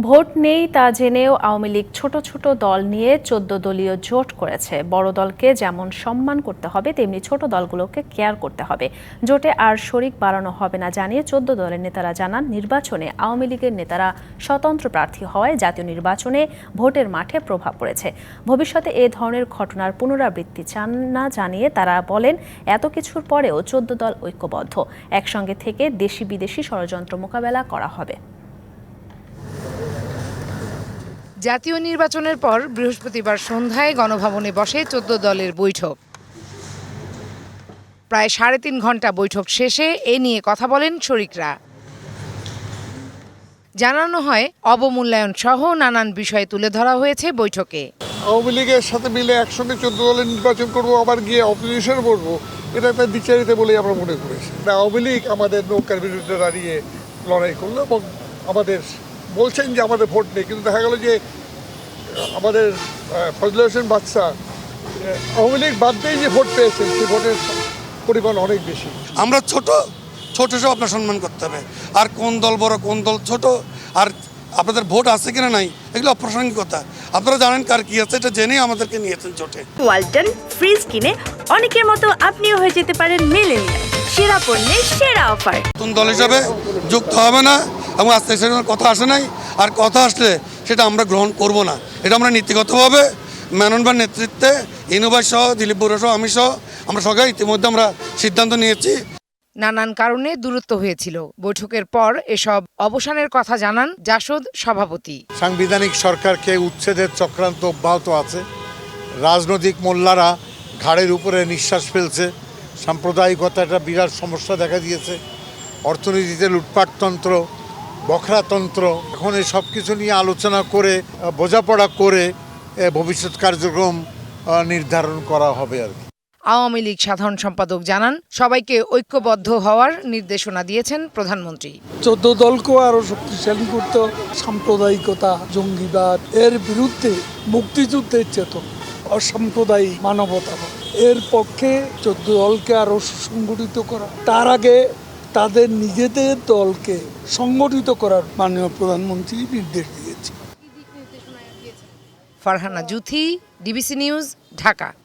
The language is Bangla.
ভোট নেই তা জেনেও আওয়ামী লীগ ছোট ছোট দল নিয়ে ১৪ দলীয় জোট করেছে। বড় দলকে যেমন সম্মান করতে হবে তেমনি ছোট দলগুলোকে কেয়ার করতে হবে। জোটে আর শরিক বাড়ানো হবে না জানিয়ে ১৪ দলের নেতারা জানান, নির্বাচনে আওয়ামী লীগের নেতারা স্বতন্ত্র প্রার্থী হওয়ায় জাতীয় নির্বাচনে ভোটের মাঠে প্রভাব পড়েছে। ভবিষ্যতে এ ধরনের ঘটনার পুনরাবৃত্তি চান না জানিয়ে তারা বলেন, এত কিছুর পরেও ১৪ দল ঐক্যবদ্ধ, একসঙ্গে থেকে দেশি বিদেশি ষড়যন্ত্র মোকাবেলা করা হবে। জাতীয় নির্বাচনের পর বৃহস্পতিবার সন্ধ্যায় গণভবনে বসে ১৪ দলের বৈঠক। প্রায় ৩.৫ ঘন্টা বৈঠক শেষে এ নিয়ে কথা বলেন শরিকরা। জানানো হয়, অবমূল্যায়ন সহ নানান বিষয় তুলে ধরা হয়েছে বৈঠকে। আওয়ামী লীগের সাথে মিলে একসঙ্গে ১৪ দলের নির্বাচন করবো, আবার গিয়ে অপোজিশন করবো, এটা একটা দ্বিচারিতা বলেই আমরা মনে করেছি। আওয়ামী লীগ আমাদের নৌকার বিরুদ্ধে দাঁড়িয়ে লড়াই করলো এবং আমাদের বলছেন যে আমাদের ভোট নেই, কিন্তু দেখা গেল যে আমাদের ফজলে হোসেন বাদশা আওয়ামী লীগ বাদ দিয়ে যে ভোট পেয়েছেন সেই ভোটের পরিমাণ অনেক বেশি। আমরা ছোট সব আপনার সম্মান করতে হবে। আর কোন দল বড় কোন দল ছোট আর আপনাদের ভোট আছে কিনা নাই এগুলো অপ্রাসঙ্গিকতা। আপনারা জানেন কার কি আছে, এটা জেনেই আমাদেরকে নিয়েছেন জোটে। ওয়ালটন ফ্রিজ কিনে অনেকের মতো আপনিও হয়ে যেতে পারেন মিলেনিয়াল। সেরা পণ্যের সেরা অফার। নতুন দল হিসাবে যুক্ত হবে না এবং আস্তে আস্তে কথা আসে নাই, আর কথা আসলে সেটা আমরা গ্রহণ করব না। এটা আমরা নীতিগতভাবে মেনন ভাইয়ের নেতৃত্বে ইনুভাই সহ দিলীপ বড়ুয়া সহ আমি সহ আমরা সবাই ইতিমধ্যে আমরা সিদ্ধান্ত নিয়েছি। নানান কারণে দূরত্ব হয়েছিল। বৈঠকের পর এসব অবসানের কথা জানান জাসদ সভাপতি। সাংবিধানিক সরকারকে উচ্ছেদের চক্রান্ত অব্যাহত আছে। রাজনৈতিক মোল্লারা ঘাড়ের উপরে নিঃশ্বাস ফেলছে। সাম্প্রদায়িকতা একটা বিরাট সমস্যা দেখা দিয়েছে। অর্থনীতিতে লুটপাটতন্ত্র, বখরাতন্ত্র। এখন এই সব কিছু নিয়ে আলোচনা করে বোঝাপড়া করে ভবিষ্যৎ কার্যক্রম নির্ধারণ করা হবে আর কি। আওয়ামী লীগ সাধারণ সম্পাদক জানান, সবাইকে ঐক্যবদ্ধ হওয়ার নির্দেশনা দিয়েছেন প্রধানমন্ত্রী। ১৪ দলকেও আরো শক্তিশালী করতে, সাম্প্রদায়িকতা, জঙ্গিবাদ এর বিরুদ্ধে মুক্তিযুদ্ধের চেতন, অসাম্প্রদায়িক মানবতাবাদ এর পক্ষে ১৪ দলকে আরো সুসংগঠিত করা, তার আগে তাদের নিজেদের দলকে সংগঠিত করার মাননীয় প্রধানমন্ত্রী নির্দেশ দিয়েছে। Farhana Juthi, DBC news, Dhaka.